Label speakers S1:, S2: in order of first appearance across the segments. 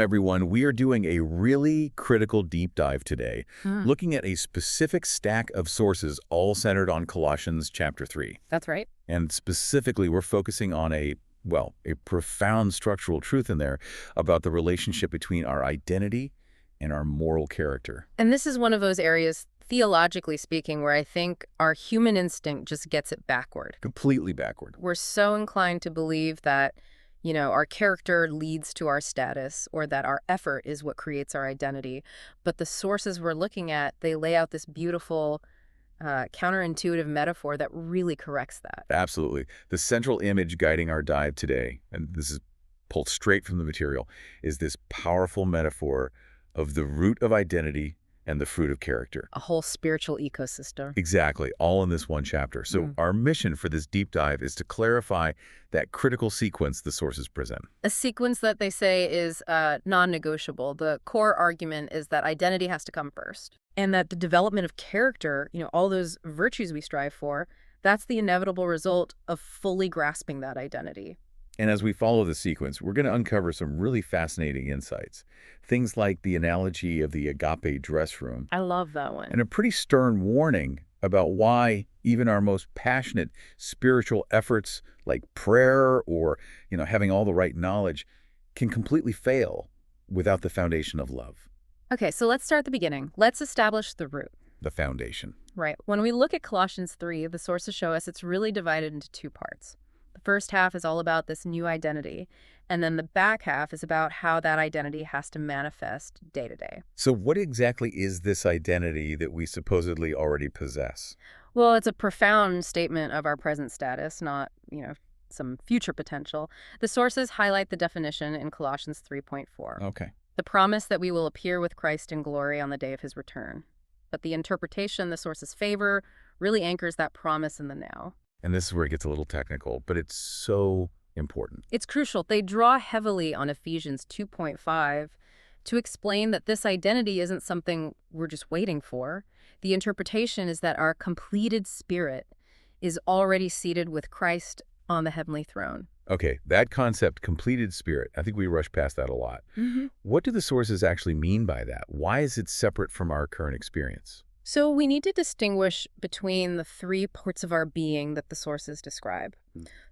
S1: Everyone, we are doing a really critical deep dive today,
S2: Hmm,
S1: looking at a specific stack of sources all centered on Colossians chapter 3.
S2: that's right.
S1: And specifically, we're focusing on a profound structural truth in there about the relationship between our identity and our moral character.
S2: And this is one of those areas, theologically speaking, where I think our human instinct just gets it backward.
S1: Completely backward.
S2: We're so inclined to believe that, our character leads to our status or that our effort is what creates our identity. But the sources we're looking at, they lay out this beautiful, counterintuitive metaphor that really corrects that.
S1: Absolutely. The central image guiding our dive today, and this is pulled straight from the material, is this powerful metaphor of the root of identity and the fruit of character.
S2: A whole spiritual ecosystem.
S1: Exactly, all in this one chapter. So
S2: Mm.
S1: our mission for this deep dive is to clarify that critical sequence the sources present.
S2: A sequence that they say is non-negotiable. The core argument is that identity has to come first, and that the development of character, all those virtues we strive for, that's the inevitable result of fully grasping that identity.
S1: And as we follow the sequence, we're going to uncover some really fascinating insights. Things like the analogy of the agape dress room,
S2: I love that one.
S1: and a pretty stern warning about why even our most passionate spiritual efforts like prayer or, having all the right knowledge can completely fail without the foundation of love,
S2: Okay, so let's start at the beginning. Let's establish the root.
S1: the foundation.
S2: Right. When we look at Colossians 3, the sources show us it's really divided into two parts. The first half is all about this new identity, and then the back half is about how that identity has to manifest day to day.
S1: So what exactly is this identity that we supposedly already possess?
S2: Well, it's a profound statement of our present status, not, some future potential. The sources highlight the definition in Colossians 3.4,
S1: Okay.
S2: the promise that we will appear with Christ in glory on the day of his return. But the interpretation the sources favor really anchors that promise in the now.
S1: And this is where it gets a little technical, but it's so important.
S2: It's crucial. They draw heavily on Ephesians 2.5 to explain that this identity isn't something we're just waiting for. The interpretation is that our completed spirit is already seated with Christ on the heavenly throne.
S1: Okay, that concept, completed spirit, I think we rush past that a lot. What do the sources actually mean by that? Why is it separate from our current experience?
S2: So we need to distinguish between the three parts of our being that the sources describe.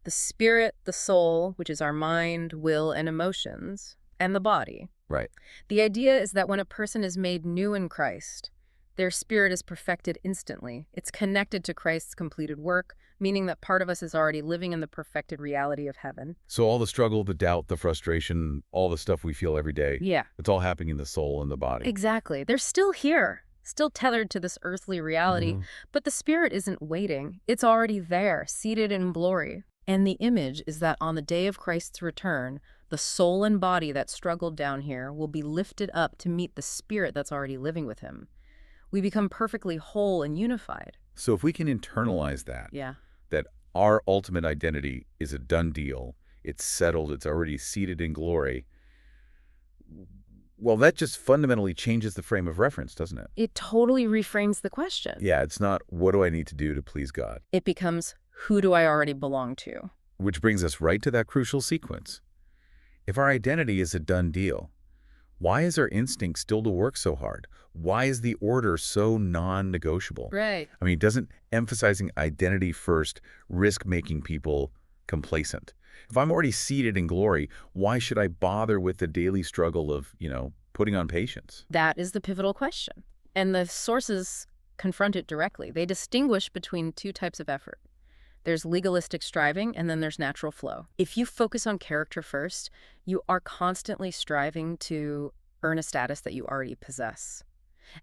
S2: The spirit, the soul, which is our mind, will, and emotions, and the body.
S1: Right.
S2: The idea is that when a person is made new in Christ, their spirit is perfected instantly. It's connected to Christ's completed work, meaning that part of us is already living in the perfected reality of heaven.
S1: So all the struggle, the doubt, the frustration, all the stuff we feel every day,
S2: Yeah,
S1: it's all happening in the soul and the body.
S2: exactly. They're still here, still tethered to this earthly reality, but the spirit isn't waiting. It's already there, seated in glory. And the image is that on the day of Christ's return, the soul and body that struggled down here will be lifted up to meet the spirit that's already living with him. We become perfectly whole and unified.
S1: So if we can internalize that,
S2: Yeah.
S1: that our ultimate identity is a done deal, it's settled, it's already seated in glory, well, that just fundamentally changes the frame of reference, doesn't it?
S2: It totally reframes the question.
S1: Yeah, it's not, what do I need to do to please God?
S2: It becomes, who do I already belong to?
S1: Which brings us right to that crucial sequence. If our identity is a done deal, why is our instinct still to work so hard? Why is the order so non-negotiable?
S2: Right.
S1: I mean, doesn't emphasizing identity first risk making people complacent? If I'm already seated in glory, why should I bother with the daily struggle of, putting on patience?
S2: That is the pivotal question. And the sources confront it directly. They distinguish between two types of effort. There's legalistic striving, and then there's natural flow. If you focus on character first, you are constantly striving to earn a status that you already possess.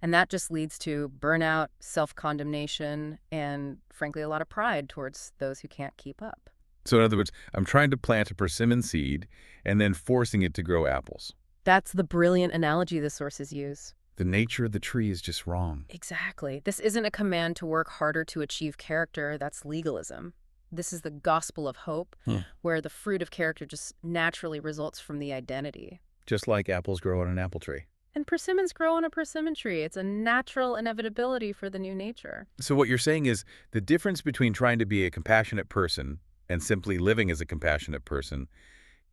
S2: And that just leads to burnout, self-condemnation, and frankly, a lot of pride towards those who can't keep up.
S1: So in other words, I'm trying to plant a persimmon seed and then forcing it to grow apples.
S2: That's the brilliant analogy the sources use.
S1: The nature of the tree is just wrong.
S2: Exactly. This isn't a command to work harder to achieve character. That's legalism. This is the gospel of hope, where the fruit of character just naturally results from the identity.
S1: Just like apples grow on an apple tree.
S2: And persimmons grow on a persimmon tree. It's a natural inevitability for the new nature.
S1: So what you're saying is the difference between trying to be a compassionate person and simply living as a compassionate person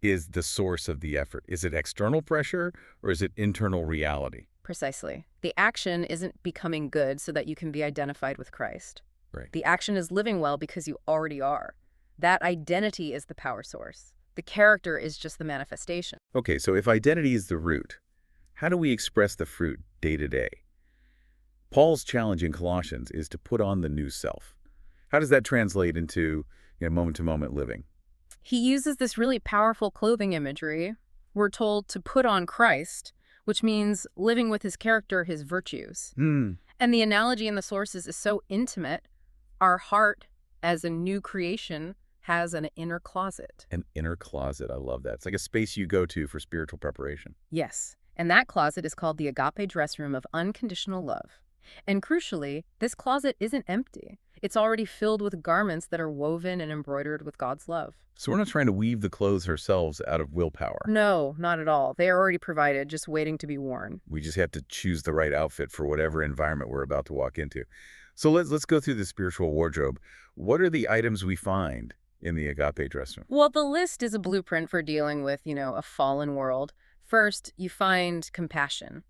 S1: is the source of the effort? Is it external pressure or is it internal reality?
S2: Precisely. The action isn't becoming good so that you can be identified with Christ.
S1: Right.
S2: The action is living well because you already are. That identity is the power source. The character is just the manifestation.
S1: Okay, so if identity is the root, how do we express the fruit day to day? Paul's challenge in Colossians is to put on the new self. How does that translate into moment-to-moment living?
S2: He uses this really powerful clothing imagery. We're told to put on Christ, which means living with his character, his virtues. And the analogy in the sources is so intimate. Our heart, as a new creation, has an inner closet.
S1: An inner closet. I love that. It's like a space you go to for spiritual preparation.
S2: Yes, and that closet is called the agape dress room of unconditional love. And crucially, this closet isn't empty. It's already filled with garments that are woven and embroidered with God's love.
S1: So we're not trying to weave the clothes ourselves out of willpower.
S2: No, not at all. They are already provided, just waiting to be worn.
S1: We just have to choose the right outfit for whatever environment we're about to walk into. So let's go through the spiritual wardrobe. What are the items we find in the agape dress room?
S2: Well, the list is a blueprint for dealing with, a fallen world. First, you find compassion,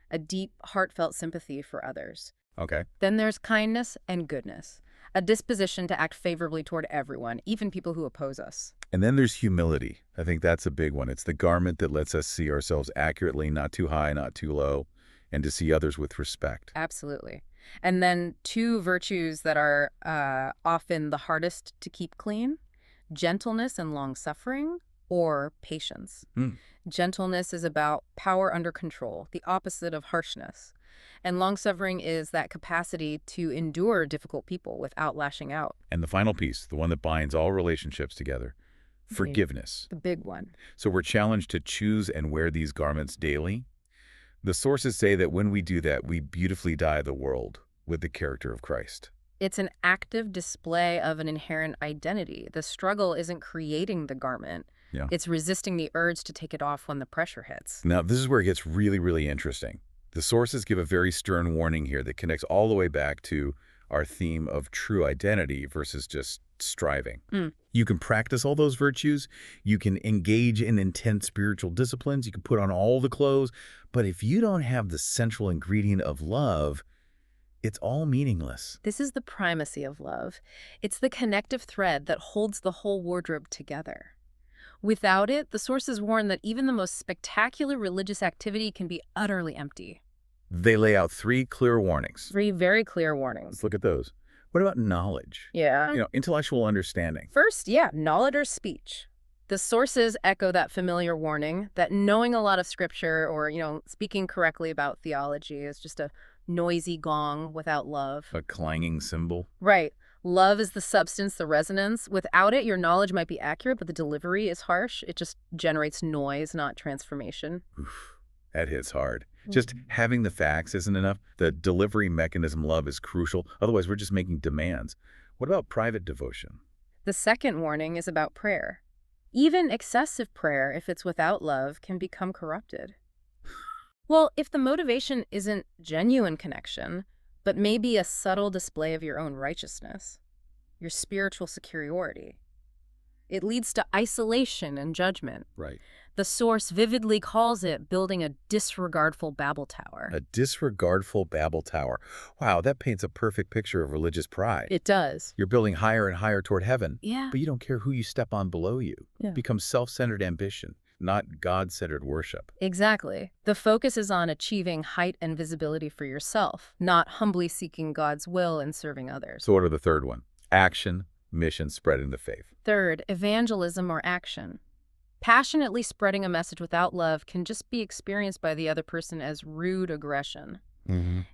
S2: a deep, heartfelt sympathy for others.
S1: Okay.
S2: Then there's kindness and goodness, a disposition to act favorably toward everyone, even people who oppose us.
S1: And then there's humility. I think that's a big one. It's the garment that lets us see ourselves accurately, not too high, not too low, and to see others with respect.
S2: Absolutely. And then two virtues that are often the hardest to keep clean, gentleness and long-suffering, or patience. Gentleness is about power under control, the opposite of harshness. And long-suffering is that capacity to endure difficult people without lashing out.
S1: And the final piece, the one that binds all relationships together, forgiveness.
S2: The big one.
S1: So we're challenged to choose and wear these garments daily. The sources say that when we do that, we beautifully dye the world with the character of Christ.
S2: It's an active display of an inherent identity. The struggle isn't creating the garment.
S1: Yeah.
S2: It's resisting the urge to take it off when the pressure hits.
S1: Now, this is where it gets really, really interesting. The sources give a very stern warning here that connects all the way back to our theme of true identity versus just striving. You can practice all those virtues. You can engage in intense spiritual disciplines. You can put on all the clothes. But if you don't have the central ingredient of love, it's all meaningless.
S2: This is the primacy of love. It's the connective thread that holds the whole wardrobe together. Without it, the sources warn that even the most spectacular religious activity can be utterly empty.
S1: They lay out 3 clear warnings.
S2: 3 very clear warnings.
S1: Let's look at those. What about knowledge?
S2: Yeah.
S1: Intellectual understanding.
S2: First, knowledge or speech. The sources echo that familiar warning that knowing a lot of scripture or, speaking correctly about theology is just a noisy gong without love.
S1: A clanging cymbal.
S2: Right. Love is the substance, the resonance. Without it, your knowledge might be accurate, but the delivery is harsh. It just generates noise, not transformation.
S1: Oof, that hits hard. Just having the facts isn't enough. The delivery mechanism love is crucial. Otherwise, we're just making demands. What about private devotion?
S2: The second warning is about prayer. Even excessive prayer, if it's without love, can become corrupted. Well, if the motivation isn't genuine connection, but maybe a subtle display of your own righteousness, your spiritual superiority, it leads to isolation and judgment.
S1: Right.
S2: The source vividly calls it building a disregardful Babel tower.
S1: A disregardful Babel tower. Wow, that paints a perfect picture of religious pride.
S2: It does.
S1: You're building higher and higher toward heaven,
S2: Yeah.
S1: but you don't care who you step on below you.
S2: Yeah.
S1: It becomes self-centered ambition, not God-centered worship.
S2: Exactly. The focus is on achieving height and visibility for yourself, not humbly seeking God's will and serving others.
S1: So what are the third one? Action, mission, spreading the faith.
S2: Third, evangelism or action. Passionately spreading a message without love can just be experienced by the other person as rude aggression.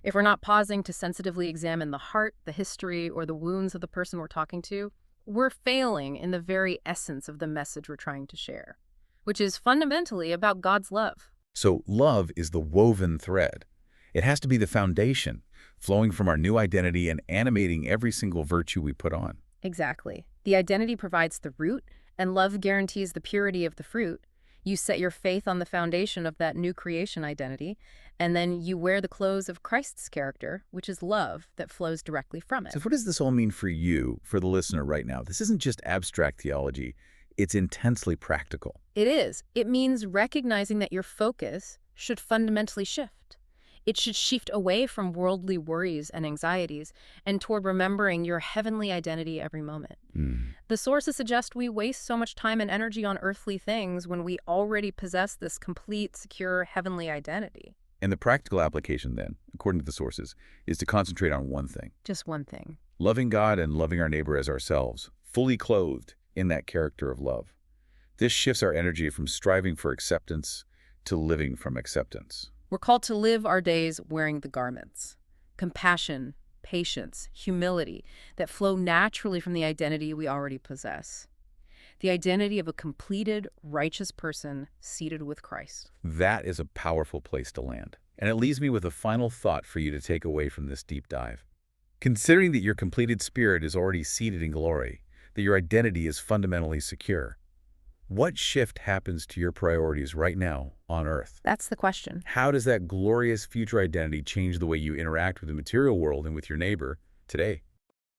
S2: If we're not pausing to sensitively examine the heart, the history, or the wounds of the person we're talking to, we're failing in the very essence of the message we're trying to share, which is fundamentally about God's love.
S1: So love is the woven thread. It has to be the foundation, flowing from our new identity and animating every single virtue we put on.
S2: Exactly. The identity provides the root, and love guarantees the purity of the fruit. You set your faith on the foundation of that new creation identity, and then you wear the clothes of Christ's character, which is love that flows directly from it.
S1: So what does this all mean for you, for the listener right now? This isn't just abstract theology. It's intensely practical.
S2: It is. It means recognizing that your focus should fundamentally shift. It should shift away from worldly worries and anxieties and toward remembering your heavenly identity every moment.
S1: Mm.
S2: The sources suggest we waste so much time and energy on earthly things when we already possess this complete, secure, heavenly identity.
S1: And the practical application then, according to the sources, is to concentrate on one thing.
S2: Just one thing.
S1: Loving God and loving our neighbor as ourselves, fully clothed in that character of love. This shifts our energy from striving for acceptance to living from acceptance.
S2: We're called to live our days wearing the garments. Compassion, patience, humility that flow naturally from the identity we already possess. The identity of a completed, righteous person seated with Christ.
S1: That is a powerful place to land. And it leaves me with a final thought for you to take away from this deep dive. Considering that your completed spirit is already seated in glory, that your identity is fundamentally secure, what shift happens to your priorities right now on earth?
S2: That's the question.
S1: How does that glorious future identity change the way you interact with the material world and with your neighbor today?